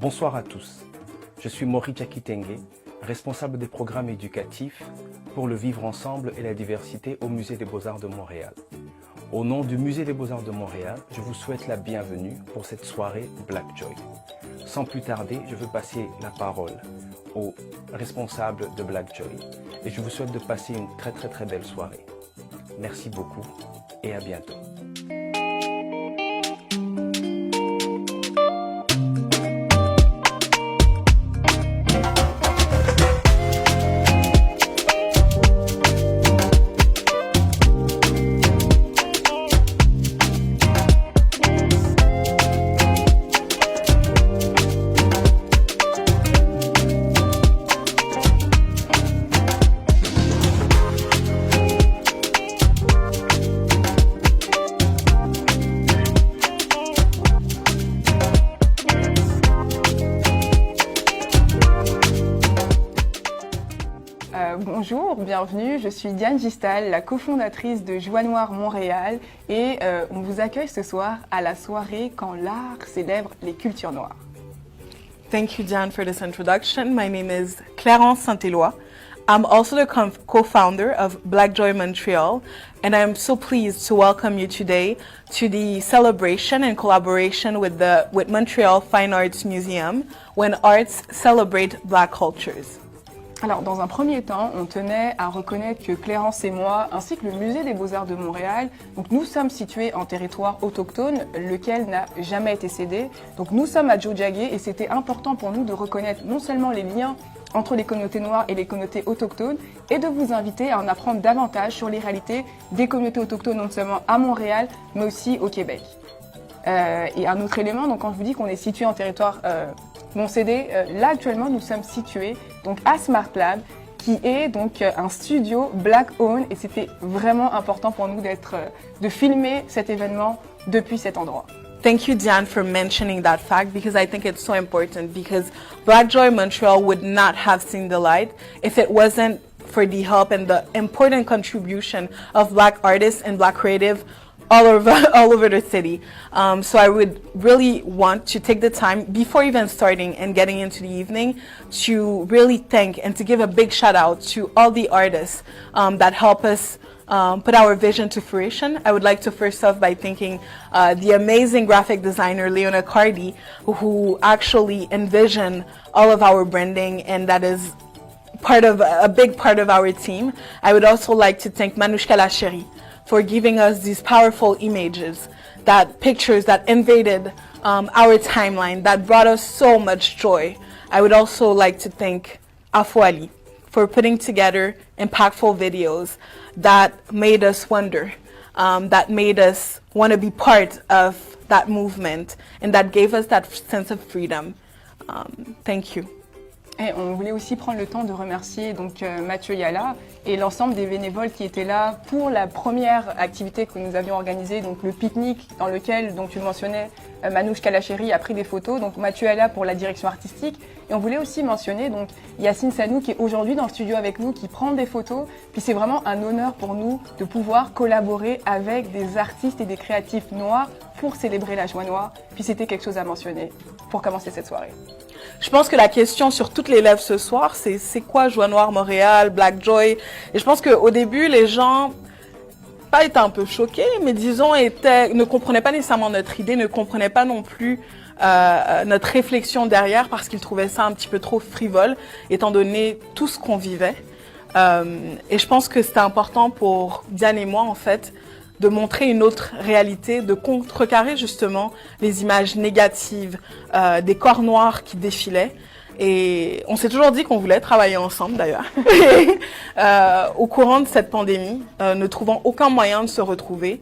Bonsoir à tous. Je suis Maury Jakitengue, responsable des programmes éducatifs pour le vivre ensemble et la diversité au Musée des Beaux-Arts de Montréal. Au nom du Musée des Beaux-Arts de Montréal, je vous souhaite la bienvenue pour cette soirée Black Joy. Sans plus tarder, je veux passer la parole aux responsables de Black Joy et je vous souhaite de passer une très belle soirée. Merci beaucoup et à bientôt. Bonjour, bienvenue, je suis Diane Gistal, la cofondatrice de Joie Noire Montréal et on vous accueille ce soir à la soirée Quand l'art célèbre les cultures noires. Thank you, Diane, for this introduction. My name is Clarence Saint-Éloi. I'm also the co-founder of Black Joy Montreal, and I am so pleased to welcome you today to the celebration in collaboration with Montreal Fine Arts Museum, when arts celebrate Black cultures. Alors, dans un premier temps, on tenait à reconnaître que Clarence et moi, ainsi que le Musée des Beaux-Arts de Montréal, donc nous sommes situés en territoire autochtone, lequel n'a jamais été cédé. Donc nous sommes à Tiohtià:ke et c'était important pour nous de reconnaître non seulement les liens entre les communautés noires et les communautés autochtones, et de vous inviter à en apprendre davantage sur les réalités des communautés autochtones, non seulement à Montréal, mais aussi au Québec. Et un autre élément, donc quand je vous dis qu'on est situé en territoire non cédé, là actuellement nous sommes situés donc à Smart Lab, qui est donc un studio Black owned, et c'était vraiment important pour nous de filmer cet événement depuis cet endroit. Thank you, Diane, for mentioning that fact because I think it's so important because Black Joy Montreal would not have seen the light if it wasn't for the help and the important contribution of Black artists and Black creative all over the city. So I would really want to take the time before even starting and getting into the evening to really thank and to give a big shout out to all the artists that help us put our vision to fruition. I would like to first off by thanking the amazing graphic designer Leona Cardi, who actually envisioned all of our branding, and that is a big part of our team. I would also like to thank Manouchka Lacheri for giving us these powerful images, pictures that invaded our timeline, that brought us so much joy. I would also like to thank Afo Ali for putting together impactful videos that made us wonder, that made us want to be part of that movement, and that gave us that sense of freedom. Thank you. Et on voulait aussi prendre le temps de remercier donc Mathieu Yala et l'ensemble des bénévoles qui étaient là pour la première activité que nous avions organisée, donc le pique-nique dans lequel, donc tu le mentionnais, Manouchka Lacheri a pris des photos, donc Mathieu Yala pour la direction artistique. Et on voulait aussi mentionner donc Yacine Sanou qui est aujourd'hui dans le studio avec nous, qui prend des photos. Puis c'est vraiment un honneur pour nous de pouvoir collaborer avec des artistes et des créatifs noirs pour célébrer la joie noire. Puis c'était quelque chose à mentionner pour commencer cette soirée. Je pense que la question sur toutes les lèvres ce soir, c'est quoi Joie Noire Montréal, Black Joy? Et je pense qu'au début, les gens pas étaient un peu choqués, mais disons ne comprenaient pas nécessairement notre idée, ne comprenaient pas non plus notre réflexion derrière parce qu'ils trouvaient ça un petit peu trop frivole, étant donné tout ce qu'on vivait. Et je pense que c'était important pour Diane et moi, en fait, de montrer une autre réalité, de contrecarrer justement les images négatives des corps noirs qui défilaient. Et on s'est toujours dit qu'on voulait travailler ensemble d'ailleurs. Au courant de cette pandémie, ne trouvant aucun moyen de se retrouver,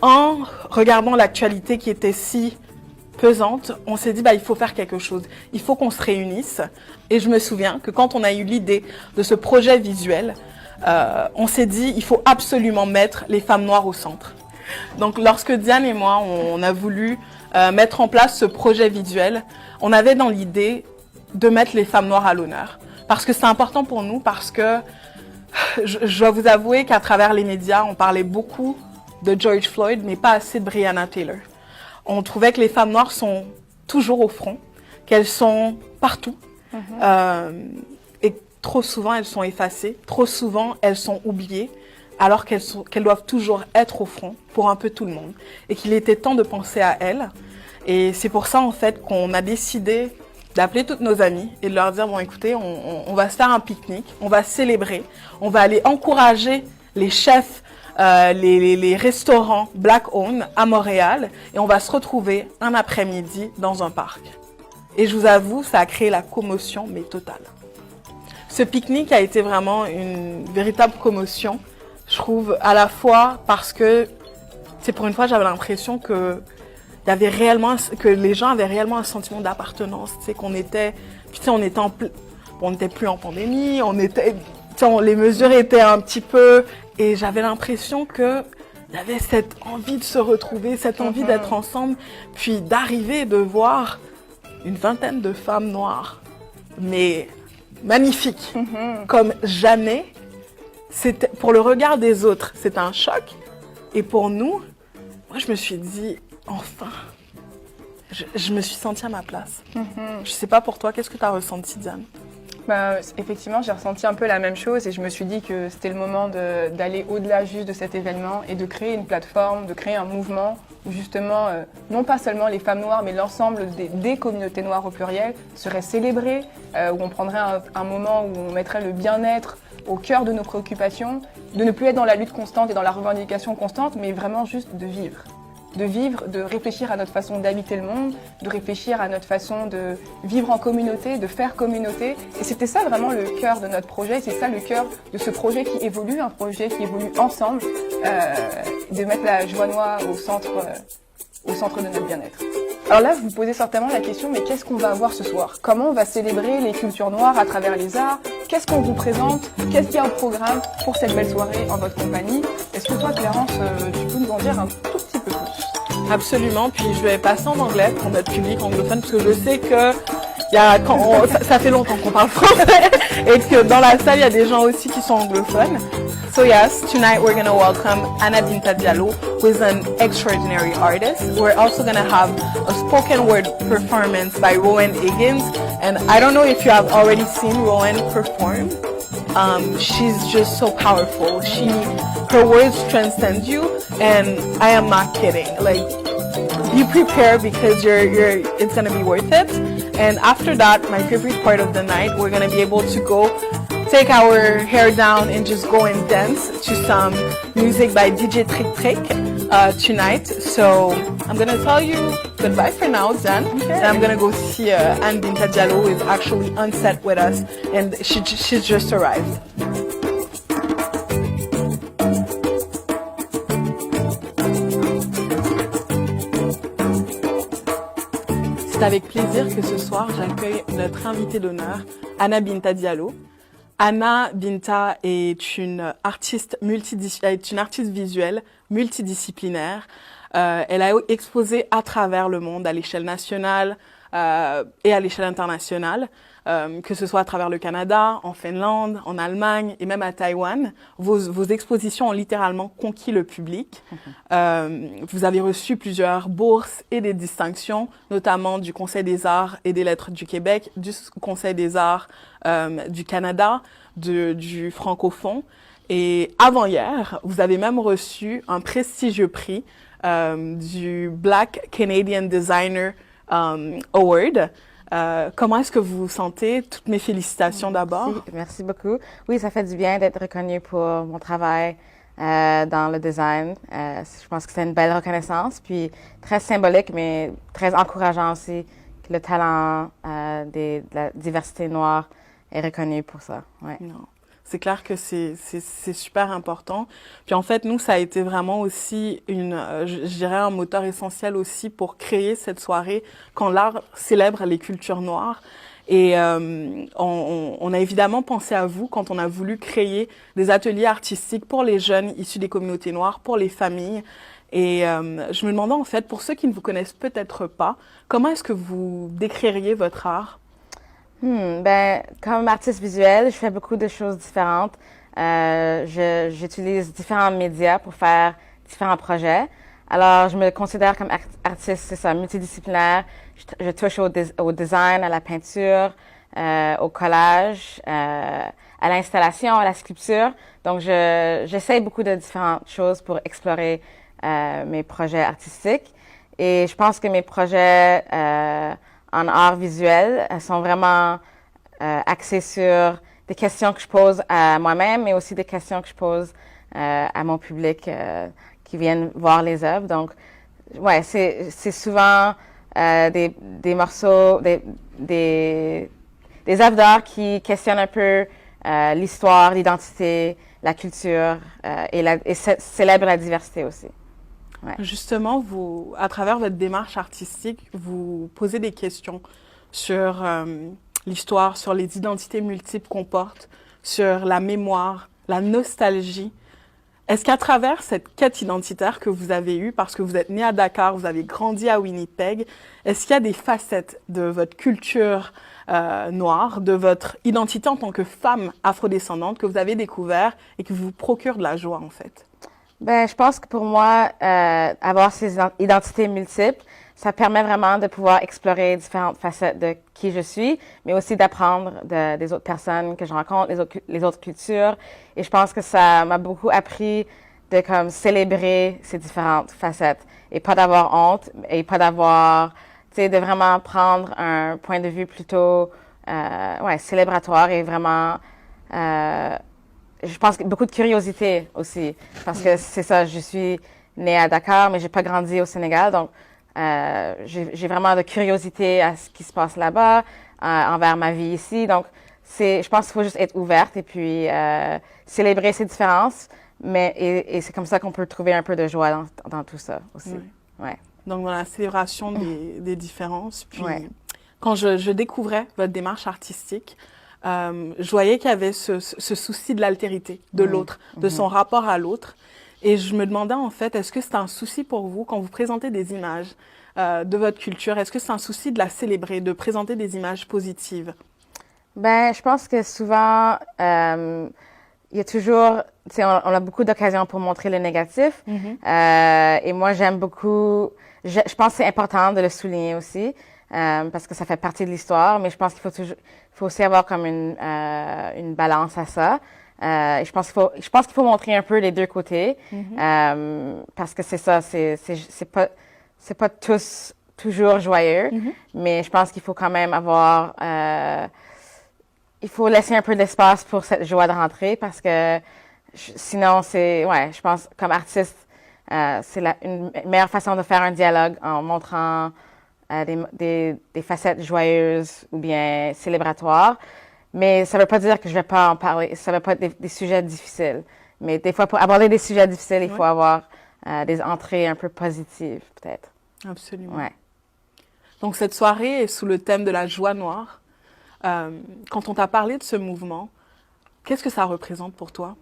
en regardant l'actualité qui était si pesante, on s'est dit il faut faire quelque chose, il faut qu'on se réunisse. Et je me souviens que quand on a eu l'idée de ce projet visuel, on s'est dit il faut absolument mettre les femmes noires au centre. Donc lorsque Diane et moi on a voulu mettre en place ce projet visuel, on avait dans l'idée de mettre les femmes noires à l'honneur. Parce que c'est important pour nous, parce que je dois vous avouer qu'à travers les médias, on parlait beaucoup de George Floyd, mais pas assez de Breonna Taylor. On trouvait que les femmes noires sont toujours au front, qu'elles sont partout. Et trop souvent, elles sont effacées. Trop souvent, elles sont oubliées, alors qu'elles doivent toujours être au front pour un peu tout le monde. Et qu'il était temps de penser à elles. Et c'est pour ça, en fait, qu'on a décidé d'appeler toutes nos amies et de leur dire, bon, écoutez, on va se faire un pique-nique, on va célébrer, on va aller encourager les chefs, les restaurants Black-owned à Montréal et on va se retrouver un après-midi dans un parc. Et je vous avoue, ça a créé la commotion, mais totale. Ce pique-nique a été vraiment une véritable commotion, je trouve, à la fois parce que, c'est pour une fois, j'avais l'impression que il y avait réellement, que les gens avaient réellement un sentiment d'appartenance, tu sais, qu'on était, puis tu sais, on n'était plus en pandémie, les mesures étaient un petit peu, et j'avais l'impression que il y avait cette envie de se retrouver, cette envie d'être ensemble, puis d'arriver et de voir une vingtaine de femmes noires, mais magnifiques, comme jamais. C'était, pour le regard des autres, c'était un choc, et pour nous, moi je me suis dit, enfin, je me suis sentie à ma place. Je sais pas pour toi, qu'est-ce que tu as ressenti, Diane? Effectivement, j'ai ressenti un peu la même chose et je me suis dit que c'était le moment d'aller au-delà juste de cet événement et de créer une plateforme, de créer un mouvement où justement, non pas seulement les femmes noires, mais l'ensemble des communautés noires au pluriel seraient célébrées, où on prendrait un moment où on mettrait le bien-être au cœur de nos préoccupations, de ne plus être dans la lutte constante et dans la revendication constante, mais vraiment juste de vivre. De vivre, de réfléchir à notre façon d'habiter le monde, de réfléchir à notre façon de vivre en communauté, de faire communauté. Et c'était ça vraiment le cœur de notre projet, c'est ça le cœur de ce projet qui évolue, un projet qui évolue ensemble, de mettre la joie noire au centre de notre bien-être. Alors là, vous vous posez certainement la question, mais qu'est-ce qu'on va avoir ce soir? Comment on va célébrer les cultures noires à travers les arts? Qu'est-ce qu'on vous présente? Qu'est-ce qu'il y a au programme pour cette belle soirée en votre compagnie? Est-ce que toi, Clarence, tu peux nous en dire un tout petit peu plus? Absolument, puis je vais passer en anglais pour notre public anglophone, parce que je sais que ça fait longtemps qu'on parle français, et que dans la salle, il y a des gens aussi qui sont anglophones. So yes, tonight we're going to welcome Anna Binta Diallo, who is an extraordinary artist. We're also going to have a spoken word performance by Rowan Higgins. And I don't know if you have already seen Rowan perform. She's just so powerful. Her words transcend you, and I am not kidding. Like, be prepared because it's going to be worth it. And after that, my favorite part of the night, we're going to be able to go take our hair down and just go and dance to some music by DJ Trick Trick tonight. So I'm going to tell you goodbye for now, Zan. Okay. And I'm going to go see Anne Binta Diallo, who is actually on set with us, and she's just arrived. C'est avec plaisir que ce soir, j'accueille notre invitée d'honneur, Anna Binta Diallo. Anna Binta est une artiste visuelle multidisciplinaire. Elle a exposé à travers le monde, à l'échelle nationale et à l'échelle internationale, que ce soit à travers le Canada, en Finlande, en Allemagne et même à Taïwan. Vos expositions ont littéralement conquis le public. Vous avez reçu plusieurs bourses et des distinctions, notamment du Conseil des arts et des lettres du Québec, du Conseil des arts du Canada, du francophone. Et avant-hier, vous avez même reçu un prestigieux prix du Black Canadian Designer Award. Comment est-ce que vous vous sentez? Toutes mes félicitations d'abord. Merci beaucoup. Oui, ça fait du bien d'être reconnue pour mon travail dans le design. Je pense que c'est une belle reconnaissance, puis très symbolique, mais très encourageant aussi que le talent de la diversité noire est reconnu pour ça. Ouais. Non. C'est clair que c'est super important. Puis en fait, nous, ça a été vraiment aussi je dirais un moteur essentiel aussi pour créer cette soirée quand l'art célèbre les cultures noires. Et on a évidemment pensé à vous quand on a voulu créer des ateliers artistiques pour les jeunes issus des communautés noires, pour les familles. Et je me demandais en fait, pour ceux qui ne vous connaissent peut-être pas, comment est-ce que vous décririez votre art? Comme artiste visuel, je fais beaucoup de choses différentes. J'utilise différents médias pour faire différents projets. Alors, je me considère comme artiste, c'est ça, multidisciplinaire. Je touche au design, à la peinture, au collage, à l'installation, à la sculpture. Donc, j'essaie beaucoup de différentes choses pour explorer mes projets artistiques. Et je pense que mes projets en art visuel sont vraiment axés sur des questions que je pose à moi-même, mais aussi des questions que je pose à mon public qui viennent voir les œuvres. Donc, ouais, c'est souvent des morceaux, des œuvres d'art qui questionnent un peu l'histoire, l'identité, la culture et célèbrent la diversité aussi. Ouais. Justement, vous, à travers votre démarche artistique, vous posez des questions sur l'histoire, sur les identités multiples qu'on porte, sur la mémoire, la nostalgie. Est-ce qu'à travers cette quête identitaire que vous avez eue, parce que vous êtes né à Dakar, vous avez grandi à Winnipeg, est-ce qu'il y a des facettes de votre culture noire, de votre identité en tant que femme afrodescendante que vous avez découvert et qui vous procure de la joie en fait? Ben, je pense que pour moi, avoir ces identités multiples, ça permet vraiment de pouvoir explorer différentes facettes de qui je suis, mais aussi d'apprendre des autres personnes que je rencontre, les autres cultures. Et je pense que ça m'a beaucoup appris de comme célébrer ces différentes facettes et pas d'avoir honte et pas d'avoir, tu sais, de vraiment prendre un point de vue plutôt, ouais, célébratoire et vraiment, je pense que beaucoup de curiosité aussi, parce que c'est ça, je suis née à Dakar, mais j'ai pas grandi au Sénégal, donc j'ai vraiment de curiosité à ce qui se passe là-bas, envers ma vie ici. Donc, je pense qu'il faut juste être ouverte et puis célébrer ces différences, et c'est comme ça qu'on peut trouver un peu de joie dans tout ça aussi. Oui. Ouais. Donc, dans la célébration des différences. Puis, ouais. quand je découvrais votre démarche artistique, je voyais qu'il y avait ce souci de l'altérité, de l'autre, de son rapport à l'autre. Et je me demandais en fait, est-ce que c'est un souci pour vous quand vous présentez des images de votre culture? Est-ce que c'est un souci de la célébrer, de présenter des images positives? Ben, je pense que souvent, il y a toujours, tu sais, on a beaucoup d'occasions pour montrer le négatif. Et moi, j'aime beaucoup, je pense que c'est important de le souligner aussi. Parce que ça fait partie de l'histoire, mais je pense qu'il faut aussi avoir comme une balance à ça. Et je pense qu'il faut montrer un peu les deux côtés, parce que c'est ça, c'est pas tous toujours joyeux, mais je pense qu'il faut quand même avoir, il faut laisser un peu d'espace pour cette joie de rentrer, parce que sinon je pense comme artiste, c'est une meilleure façon de faire un dialogue en montrant des facettes joyeuses ou bien célébratoires. Mais ça ne veut pas dire que je ne vais pas en parler. Ça ne veut pas être des sujets difficiles. Mais des fois, pour aborder des sujets difficiles, il faut avoir des entrées un peu positives, peut-être. Absolument. Ouais. Donc, cette soirée est sous le thème de la joie noire. Quand on t'a parlé de ce mouvement, qu'est-ce que ça représente pour toi?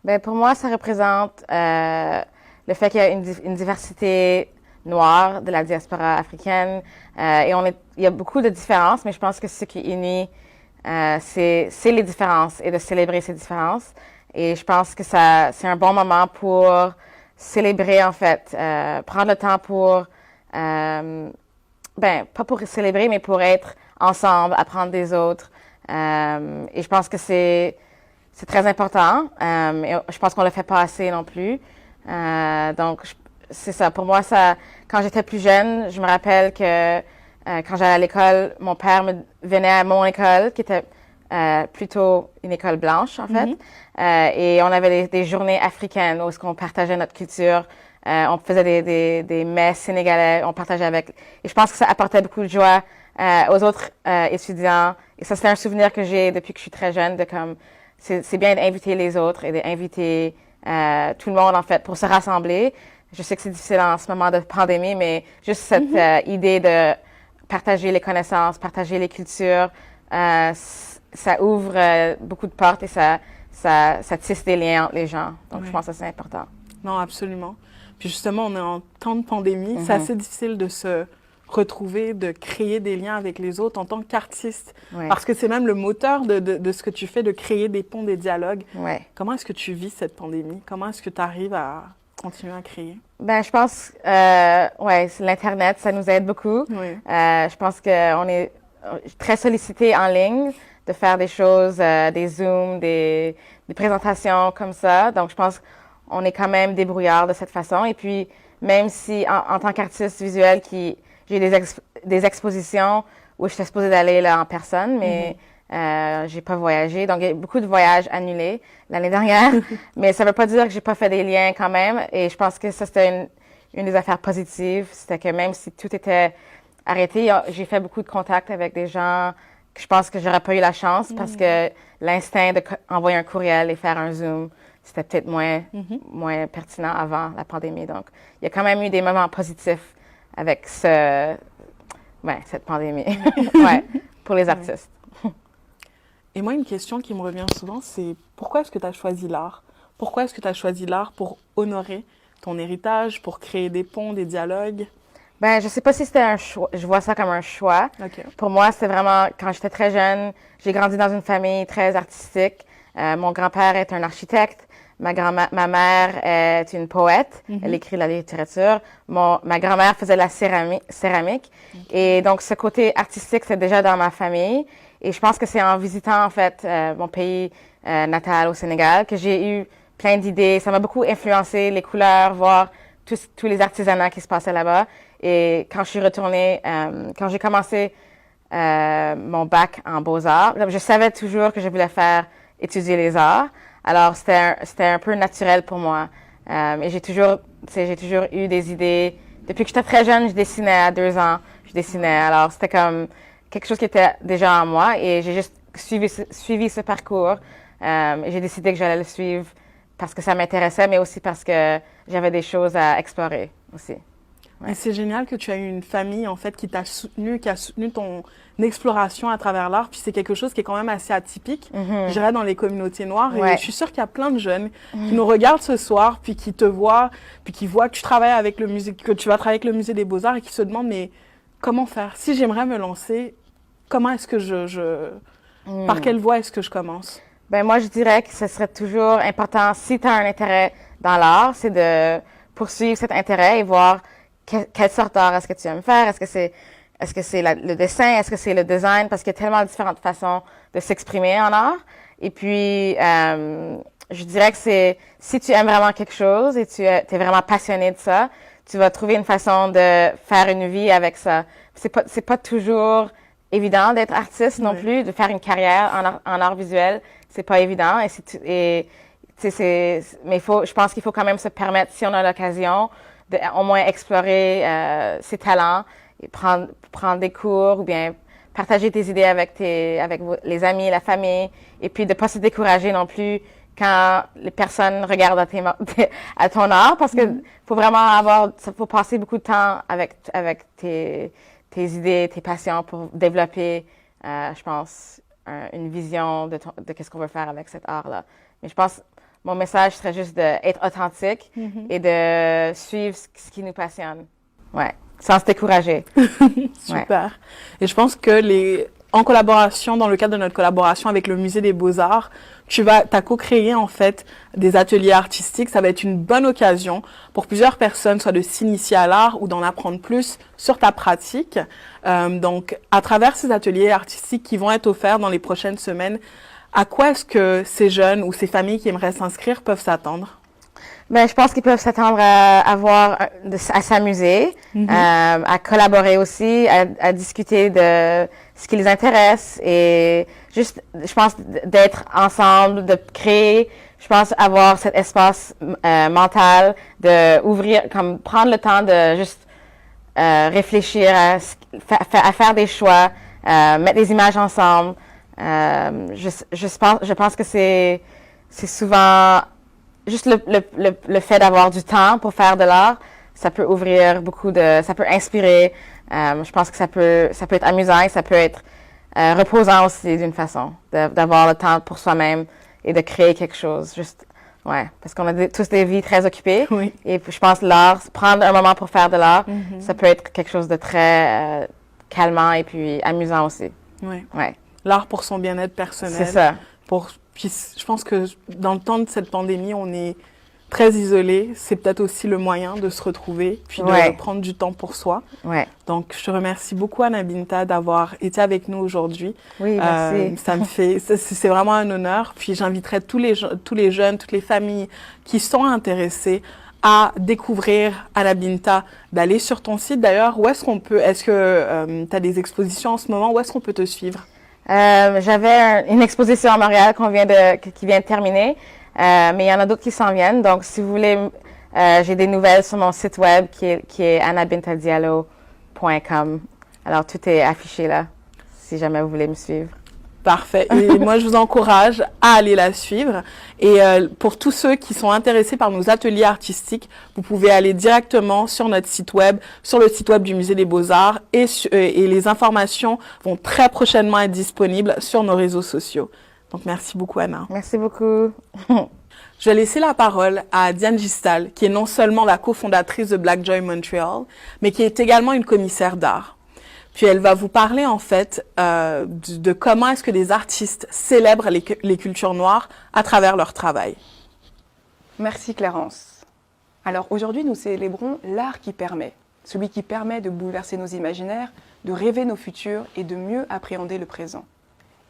Ben, pour moi, ça représente le fait qu'il y a une diversité noire de la diaspora africaine. Il y a beaucoup de différences, mais je pense que ce qui unit, c'est les différences et de célébrer ces différences. Et je pense que c'est un bon moment pour célébrer, en fait, prendre le temps pour, pas pour célébrer, mais pour être ensemble, apprendre des autres. Et je pense que c'est très important. Et je pense qu'on le fait pas assez non plus. Donc, c'est ça. Pour moi, quand j'étais plus jeune, je me rappelle que quand j'allais à l'école, mon père venait à mon école, qui était plutôt une école blanche, en fait. Et on avait des journées africaines où on partageait notre culture. On faisait des mets sénégalais, on partageait avec. Et je pense que ça apportait beaucoup de joie aux autres étudiants. Et ça, c'est un souvenir que j'ai depuis que je suis très jeune, de comme, c'est bien d'inviter les autres et d'inviter tout le monde, en fait, pour se rassembler. Je sais que c'est difficile en ce moment de pandémie, mais juste cette idée de partager les connaissances, partager les cultures, ça ouvre beaucoup de portes et ça tisse des liens entre les gens. Donc, je pense que c'est important. Non, absolument. Puis justement, on est en temps de pandémie. C'est assez difficile de se retrouver, de créer des liens avec les autres en tant qu'artiste. Parce que c'est même le moteur de ce que tu fais, de créer des ponts, des dialogues. Comment est-ce que tu vis cette pandémie? Comment est-ce que tu arrives à continuer à créer? Ben, je pense, ouais, l'Internet, ça nous aide beaucoup. Oui. Je pense qu'on est très sollicité en ligne de faire des choses, des Zooms, des présentations comme ça. Donc, je pense qu'on est quand même débrouillard de cette façon. Et puis, même si en tant qu'artiste visuel, j'ai des expositions où je suis supposée d'aller là en personne, mais j'ai pas voyagé. Donc, il y a beaucoup de voyages annulés l'année dernière. Mais ça veut pas dire que j'ai pas fait des liens quand même. Et je pense que ça, c'était une des affaires positives. C'était que même si tout était arrêté, j'ai fait beaucoup de contacts avec des gens que je pense que j'aurais pas eu la chance parce que l'instinct d'envoyer un courriel et faire un Zoom, c'était peut-être moins pertinent avant la pandémie. Donc, il y a quand même eu des moments positifs avec cette pandémie. Ouais, pour les artistes. Et moi, une question qui me revient souvent, c'est pourquoi est-ce que tu as choisi l'art? Pourquoi est-ce que tu as choisi l'art pour honorer ton héritage, pour créer des ponts, des dialogues? Ben, je sais pas si c'était un choix. Je vois ça comme un choix. Okay. Pour moi, c'est vraiment, quand j'étais très jeune, j'ai grandi dans une famille très artistique. Mon grand-père est un architecte. Ma mère est une poète. Elle écrit de la littérature. Ma grand-mère faisait de la céramique. Et donc, ce côté artistique, c'est déjà dans ma famille. Et je pense que c'est en visitant, en fait, mon pays natal au Sénégal que j'ai eu plein d'idées. Ça m'a beaucoup influencé, les couleurs, voir tous les artisanats qui se passaient là-bas. Et quand je suis retournée, quand j'ai commencé mon bac en beaux-arts, je savais toujours que je voulais étudier les arts. Alors, c'était un peu naturel pour moi. Et j'ai toujours eu des idées. Depuis que j'étais très jeune, je dessinais à 2 ans. Je dessinais. Alors, c'était comme quelque chose qui était déjà en moi. Et j'ai juste suivi ce parcours. Et j'ai décidé que j'allais le suivre parce que ça m'intéressait, mais aussi parce que j'avais des choses à explorer aussi. Ouais. Et c'est génial que tu as eu une famille, en fait, qui t'a soutenu, qui a soutenu ton exploration à travers l'art. Puis c'est quelque chose qui est quand même assez atypique, je dirais, dans les communautés noires. Et je suis sûre qu'il y a plein de jeunes qui nous regardent ce soir, puis qui te voient, puis qui voient que tu travailles avec le musée, que tu vas travailler avec le Musée des Beaux-Arts et qui se demandent, mais comment faire? Si j'aimerais me lancer, comment est-ce que par quelle voie est-ce que je commence? Ben, moi, je dirais que ce serait toujours important, si tu as un intérêt dans l'art, c'est de poursuivre cet intérêt et voir quelle sorte d'art est-ce que tu aimes faire? Est-ce que c'est le dessin? Est-ce que c'est le design? Parce qu'il y a tellement de différentes façons de s'exprimer en art. Et puis, je dirais que si tu aimes vraiment quelque chose et tu es vraiment passionné de ça, tu vas trouver une façon de faire une vie avec ça. C'est pas toujours évident d'être artiste non plus, de faire une carrière en art visuel. C'est pas évident. Mais je pense qu'il faut quand même se permettre, si on a l'occasion, de au moins explorer ses talents et prendre des cours ou bien partager tes idées avec les amis, la famille, et puis de pas se décourager non plus quand les personnes regardent à ton art, parce que faut vraiment faut passer beaucoup de temps avec tes idées, tes passions pour développer, je pense, une vision de qu'est-ce qu'on veut faire avec cet art-là. Mais je pense mon message serait juste d'être authentique et de suivre ce qui nous passionne. Ouais, sans se décourager. Super. Ouais. Et je pense que en collaboration, dans le cadre de notre collaboration avec le Musée des Beaux-Arts, t'as co-créé, en fait, des ateliers artistiques. Ça va être une bonne occasion pour plusieurs personnes, soit de s'initier à l'art ou d'en apprendre plus sur ta pratique. Donc, à travers ces ateliers artistiques qui vont être offerts dans les prochaines semaines, à quoi est-ce que ces jeunes ou ces familles qui aimeraient s'inscrire peuvent s'attendre? Ben, je pense qu'ils peuvent s'attendre à s'amuser, à collaborer aussi, à discuter de ce qui les intéresse et juste, je pense, d'être ensemble, de créer, je pense, avoir cet espace mental, prendre le temps de juste réfléchir à faire des choix, mettre des images ensemble. Je pense que c'est souvent juste le fait d'avoir du temps pour faire de l'art, ça peut ouvrir ça peut inspirer. Je pense que ça peut être amusant et ça peut être reposant aussi d'une façon, d'avoir le temps pour soi-même et de créer quelque chose. Juste, ouais, parce qu'on a tous des vies très occupées. Oui. Et je pense l'art, prendre un moment pour faire de l'art, ça peut être quelque chose de très calmant et puis amusant aussi. Oui. Ouais. L'art pour son bien-être personnel. C'est ça. Puis je pense que dans le temps de cette pandémie, on est très isolé, c'est peut-être aussi le moyen de se retrouver, puis de prendre du temps pour soi. Ouais. Donc, je te remercie beaucoup, Anna Binta, d'avoir été avec nous aujourd'hui. Oui, merci. C'est vraiment un honneur. Puis, j'inviterai tous les jeunes, toutes les familles qui sont intéressées à découvrir Anna Binta, d'aller sur ton site. D'ailleurs, où est-ce qu'on peut, est-ce que tu as des expositions en ce moment, où est-ce qu'on peut te suivre? J'avais une exposition à Montréal qui vient de terminer, mais il y en a d'autres qui s'en viennent. Donc, si vous voulez, j'ai des nouvelles sur mon site web qui est annabintadiallo.com. Alors, tout est affiché là, si jamais vous voulez me suivre. Parfait. Et moi, je vous encourage à aller la suivre. Et pour tous ceux qui sont intéressés par nos ateliers artistiques, vous pouvez aller directement sur notre site web, sur le site web du Musée des Beaux-Arts, et les informations vont très prochainement être disponibles sur nos réseaux sociaux. Donc, merci beaucoup, Anna. Merci beaucoup. Je vais laisser la parole à Diane Gistal, qui est non seulement la cofondatrice de Black Joy Montreal, mais qui est également une commissaire d'art. Puis elle va vous parler en fait de comment est-ce que des artistes célèbrent les cultures noires à travers leur travail. Merci Clarence. Alors aujourd'hui, nous célébrons l'art qui permet, celui qui permet de bouleverser nos imaginaires, de rêver nos futurs et de mieux appréhender le présent.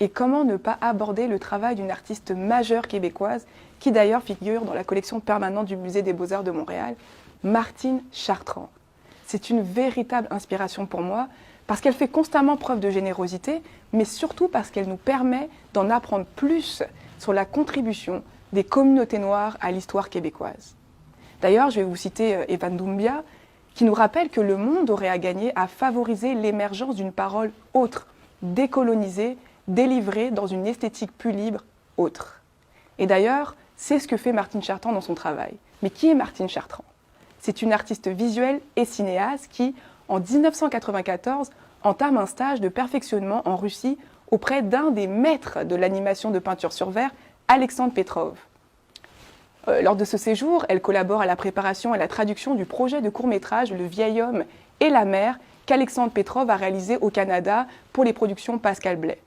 Et comment ne pas aborder le travail d'une artiste majeure québécoise, qui d'ailleurs figure dans la collection permanente du Musée des Beaux-Arts de Montréal, Martine Chartrand. C'est une véritable inspiration pour moi, parce qu'elle fait constamment preuve de générosité, mais surtout parce qu'elle nous permet d'en apprendre plus sur la contribution des communautés noires à l'histoire québécoise. D'ailleurs, je vais vous citer Evan Doumbia, qui nous rappelle que le monde aurait à gagner à favoriser l'émergence d'une parole autre, décolonisée, délivrée dans une esthétique plus libre, autre. Et d'ailleurs, c'est ce que fait Martine Chartrand dans son travail. Mais qui est Martine Chartrand? C'est une artiste visuelle et cinéaste qui, en 1994, entame un stage de perfectionnement en Russie auprès d'un des maîtres de l'animation de peinture sur verre, Alexandre Petrov. Lors de ce séjour, elle collabore à la préparation et la traduction du projet de court-métrage Le vieil homme et la mer qu'Alexandre Petrov a réalisé au Canada pour les productions Pascal Blais.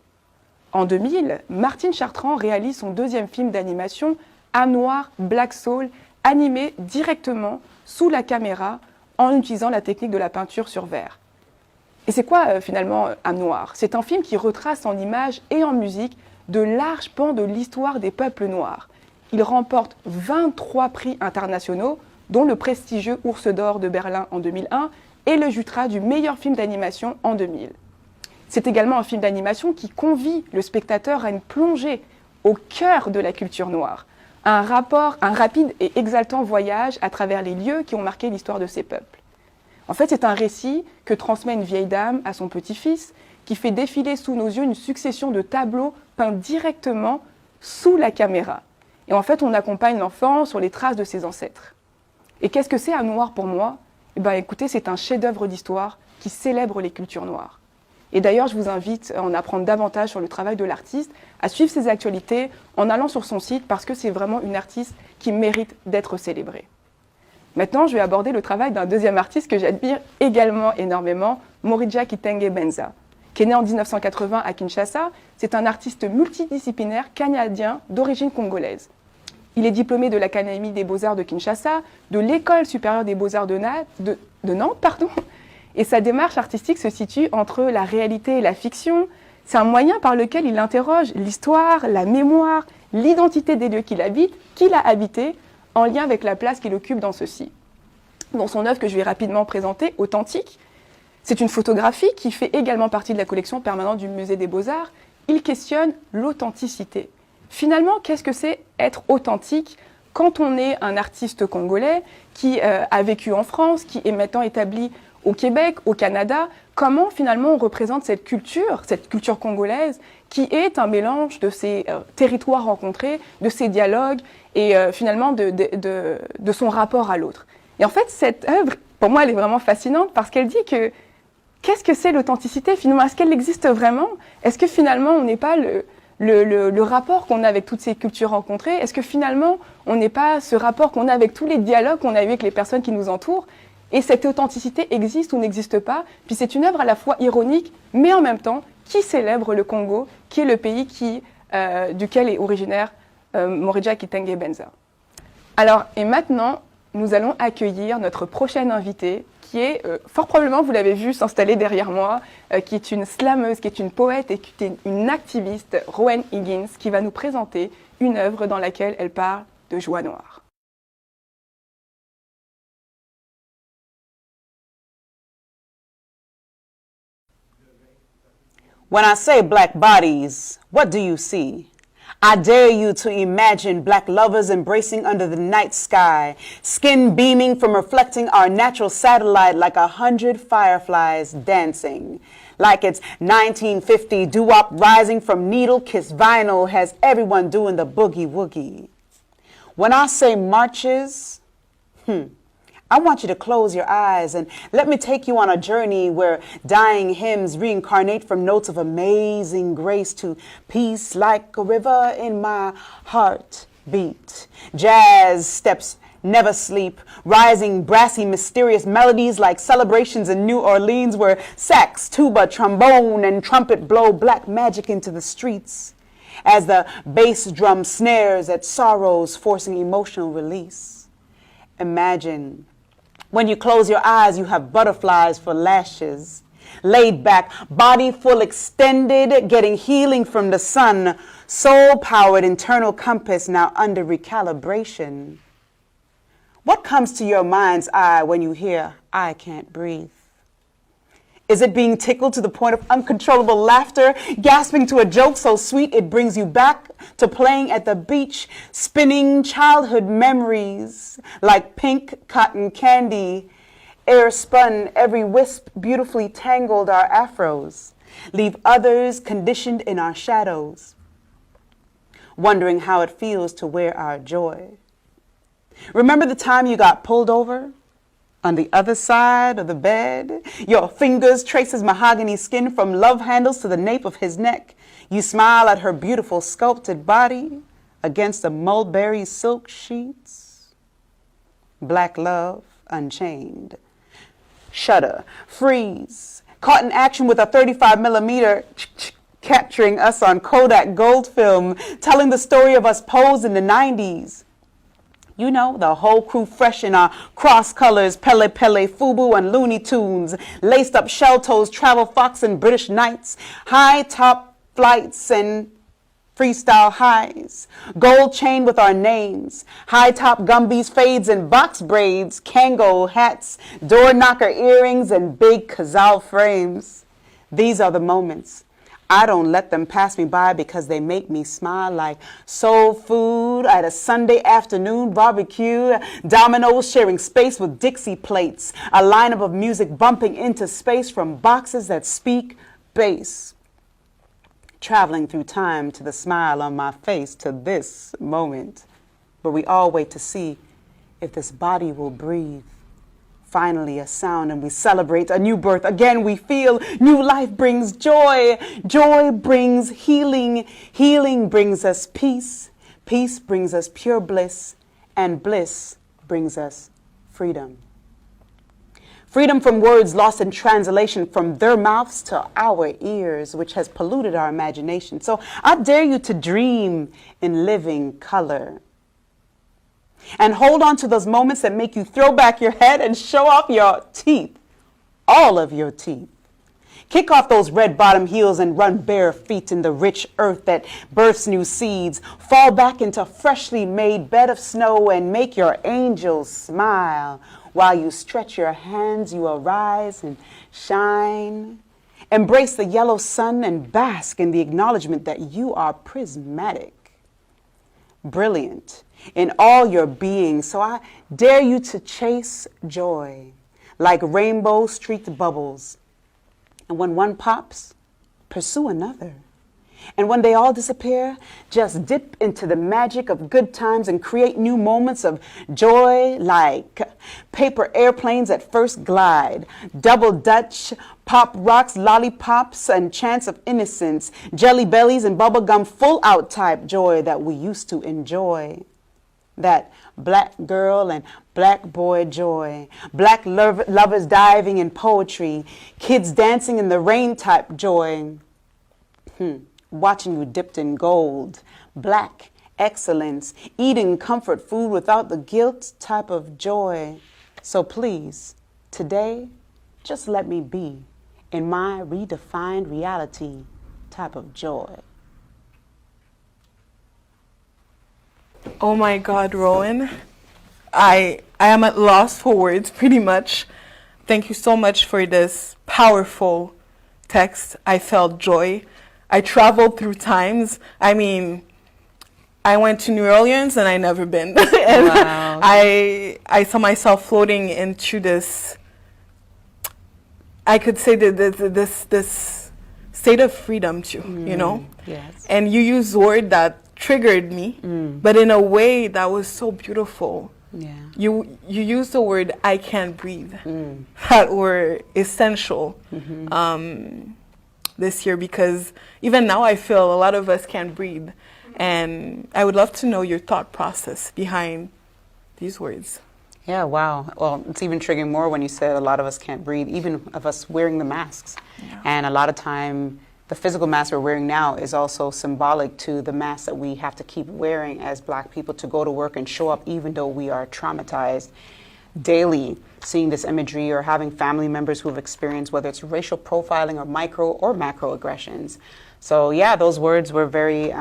En 2000, Martine Chartrand réalise son deuxième film d'animation, Âme noire, Black Soul, animé directement sous la caméra en utilisant la technique de la peinture sur verre. Et c'est quoi finalement Âme noire? C'est un film qui retrace en images et en musique de larges pans de l'histoire des peuples noirs. Il remporte 23 prix internationaux, dont le prestigieux Ours d'or de Berlin en 2001 et le Jutra du meilleur film d'animation en 2000. C'est également un film d'animation qui convie le spectateur à une plongée au cœur de la culture noire, un rapide et exaltant voyage à travers les lieux qui ont marqué l'histoire de ces peuples. En fait, c'est un récit que transmet une vieille dame à son petit-fils, qui fait défiler sous nos yeux une succession de tableaux peints directement sous la caméra. Et en fait, on accompagne l'enfant sur les traces de ses ancêtres. Et qu'est-ce que c'est Âme noire pour moi? Eh bien, écoutez, c'est un chef-d'œuvre d'histoire qui célèbre les cultures noires. Et d'ailleurs, je vous invite à en apprendre davantage sur le travail de l'artiste, à suivre ses actualités en allant sur son site parce que c'est vraiment une artiste qui mérite d'être célébrée. Maintenant, je vais aborder le travail d'un deuxième artiste que j'admire également énormément, Morija Kitenge Benza, qui est né en 1980 à Kinshasa. C'est un artiste multidisciplinaire canadien d'origine congolaise. Il est diplômé de l'Académie des Beaux-Arts de Kinshasa, de l'École supérieure des Beaux-Arts de Nantes, et sa démarche artistique se situe entre la réalité et la fiction. C'est un moyen par lequel il interroge l'histoire, la mémoire, l'identité des lieux qu'il habite, qu'il a habités, en lien avec la place qu'il occupe dans ceux-ci. Dans son œuvre que je vais rapidement présenter, Authentique, c'est une photographie qui fait également partie de la collection permanente du Musée des Beaux-Arts. Il questionne l'authenticité. Finalement, qu'est-ce que c'est être authentique quand on est un artiste congolais qui a vécu en France, qui est maintenant établi au Québec, au Canada? Comment finalement on représente cette culture congolaise qui est un mélange de ces territoires rencontrés, de ces dialogues et finalement de son rapport à l'autre. Et en fait, cette œuvre, pour moi, elle est vraiment fascinante parce qu'elle dit que qu'est-ce que c'est l'authenticité finalement? Est-ce qu'elle existe vraiment? Est-ce que finalement on n'est pas le rapport qu'on a avec toutes ces cultures rencontrées? Est-ce que finalement on n'est pas ce rapport qu'on a avec tous les dialogues qu'on a eu avec les personnes qui nous entourent? Et cette authenticité existe ou n'existe pas? Puis c'est une œuvre à la fois ironique, mais en même temps qui célèbre le Congo, qui est le pays duquel est originaire Morija Kitenge Benza. Alors, et maintenant, nous allons accueillir notre prochaine invitée, qui est, fort probablement, vous l'avez vu s'installer derrière moi, qui est une slameuse, qui est une poète et qui est une activiste, Rowan Higgins, qui va nous présenter une œuvre dans laquelle elle parle de joie noire. When I say black bodies, what do you see? I dare you to imagine black lovers embracing under the night sky, skin beaming from reflecting our natural satellite like 100 fireflies dancing. Like it's 1950, doo-wop rising from needle-kissed vinyl has everyone doing the boogie-woogie. When I say marches, I want you to close your eyes and let me take you on a journey where dying hymns reincarnate from notes of amazing grace to peace like a river in my heartbeat. Jazz steps never sleep, rising brassy mysterious melodies like celebrations in New Orleans where sax, tuba, trombone, and trumpet blow black magic into the streets as the bass drum snares at sorrows forcing emotional release. Imagine when you close your eyes, you have butterflies for lashes. Laid back, body full extended, getting healing from the sun. Soul-powered internal compass now under recalibration. What comes to your mind's eye when you hear, I can't breathe? Is it being tickled to the point of uncontrollable laughter, gasping to a joke so sweet it brings you back to playing at the beach, spinning childhood memories like pink cotton candy, air spun, every wisp beautifully tangled our afros, leave others conditioned in our shadows, wondering how it feels to wear our joy. Remember the time you got pulled over? On the other side of the bed, your fingers traces mahogany skin from love handles to the nape of his neck. You smile at her beautiful sculpted body against the mulberry silk sheets. Black love unchained. Shudder, freeze, caught in action with a 35 millimeter capturing us on Kodak gold film, telling the story of us posed in the 90s. You know, the whole crew fresh in our cross colors, Pele Pele, Fubu, and Looney Tunes, laced up shell toes, travel fox, and British Knights, high top flights and freestyle highs, gold chain with our names, high top Gumbies, fades, and box braids, Kango hats, door knocker earrings, and big Kazal frames. These are the moments. I don't let them pass me by because they make me smile like soul food at a Sunday afternoon barbecue, dominoes sharing space with Dixie plates, a lineup of music bumping into space from boxes that speak bass. Traveling through time to the smile on my face to this moment where we all wait to see if this body will breathe. Finally a sound and we celebrate a new birth. Again we feel new life brings joy. Joy brings healing. Healing brings us peace. Peace brings us pure bliss. And bliss brings us freedom. Freedom from words lost in translation from their mouths to our ears, which has polluted our imagination. So I dare you to dream in living color. And hold on to those moments that make you throw back your head and show off your teeth, all of your teeth. Kick off those red bottom heels and run bare feet in the rich earth that births new seeds. Fall back into a freshly made bed of snow and make your angels smile. While you stretch your hands, you arise and shine. Embrace the yellow sun and bask in the acknowledgement that you are prismatic, brilliant in all your being. So I dare you to chase joy like rainbow streaked bubbles. And when one pops, pursue another. And when they all disappear, just dip into the magic of good times and create new moments of joy like paper airplanes at first glide, double dutch, pop rocks, lollipops, and chants of innocence, jelly bellies and bubblegum full out type joy that we used to enjoy. That black girl and black boy joy, black lovers diving in poetry, kids dancing in the rain type joy. Watching you dipped in gold, black excellence, eating comfort food without the guilt type of joy. So please, today, just let me be in my redefined reality type of joy. Oh my God, Rowan. I am at loss for words, pretty much. Thank you so much for this powerful text. I felt joy. I traveled through times. I mean, I went to New Orleans and I never been. And Wow. I saw myself floating into this, I could say this state of freedom too, you know? Yes. And you used a word that triggered me, but in a way that was so beautiful. Yeah. You used the word "I can't breathe" that were essential this year, because even now I feel a lot of us can't breathe, and I would love to know your thought process behind these words. Yeah, wow. Well, it's even triggering more when you said a lot of us can't breathe, even of us wearing the masks. Yeah. And a lot of time, the physical mask we're wearing now is also symbolic to the mask that we have to keep wearing as Black people to go to work and show up, even though we are traumatized daily, seeing this imagery or having family members who have experienced whether it's racial profiling or micro or macro aggressions. So yeah, those words were very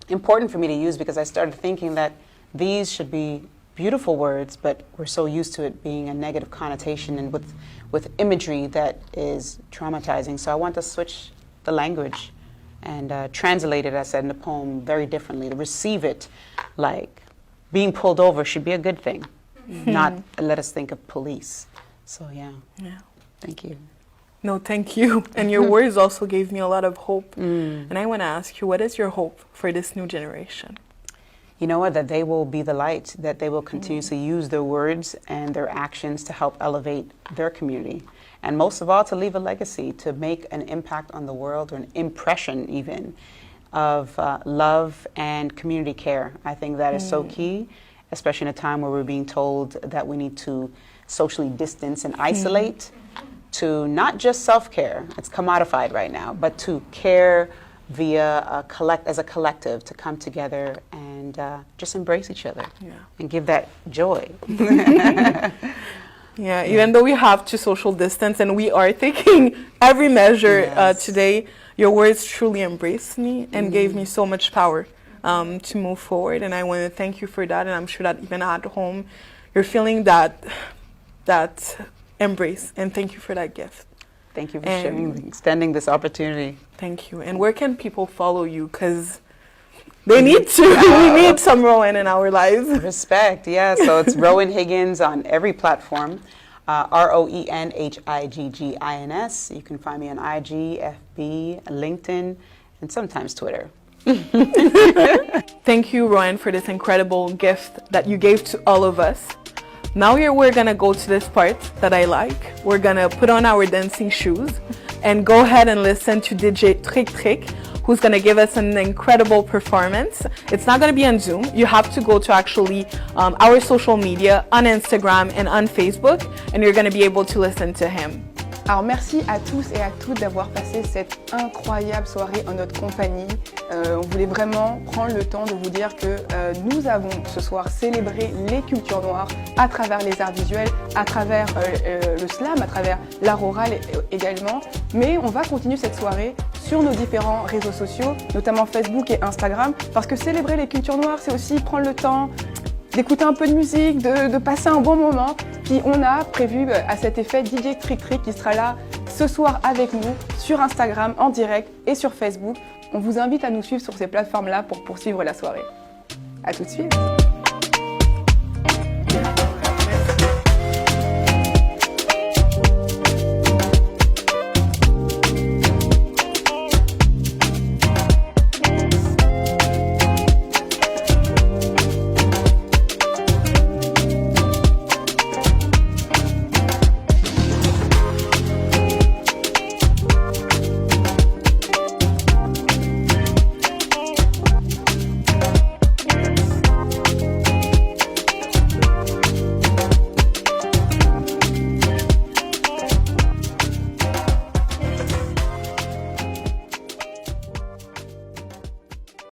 important for me to use, because I started thinking that these should be beautiful words, but we're so used to it being a negative connotation and with imagery that is traumatizing. So I want to switch the language and translate it, as I said in the poem, very differently, to receive it like being pulled over should be a good thing, not let us think of police. So yeah, thank you. No, thank you. And your words also gave me a lot of hope. And I want to ask you, what is your hope for this new generation? You know what, that they will be the light, that they will continuously use their words and their actions to help elevate their community. And most of all, to leave a legacy, to make an impact on the world, or an impression even, of love and community care. I think that is so key, especially in a time where we're being told that we need to socially distance and isolate, to not just self-care, it's commodified right now, but to care via as a collective, to come together and just embrace each other and give that joy. Yeah, even though we have to social distance and we are taking every measure today, your words truly embraced me and gave me so much power to move forward. And I want to thank you for that. And I'm sure that even at home, you're feeling that embrace. And thank you for that gift. Thank you for extending this opportunity. Thank you. And where can people follow you? Because they need to. We need some Rowan in our lives. Respect, yeah. So it's Rowan Higgins on every platform. RowenHiggins. You can find me on IG, FB, LinkedIn, and sometimes Twitter. Thank you, Rowan, for this incredible gift that you gave to all of us. Now we're going to go to this part that I like. We're going to put on our dancing shoes and go ahead and listen to DJ Trick Trick, who's going to give us an incredible performance. It's not going to be on Zoom. You have to go to actually our social media on Instagram and on Facebook, and you're going to be able to listen to him. Alors merci à tous et à toutes d'avoir passé cette incroyable soirée en notre compagnie. On voulait vraiment prendre le temps de vous dire que nous avons ce soir célébré les cultures noires à travers les arts visuels, à travers le slam, à travers l'art oral également. Mais on va continuer cette soirée sur nos différents réseaux sociaux, notamment Facebook et Instagram, parce que célébrer les cultures noires, c'est aussi prendre le temps d'écouter un peu de musique, de passer un bon moment. Puis on a prévu à cet effet DJ Trick Trick qui sera là ce soir avec nous sur Instagram en direct et sur Facebook. On vous invite à nous suivre sur ces plateformes-là pour poursuivre la soirée. À tout de suite.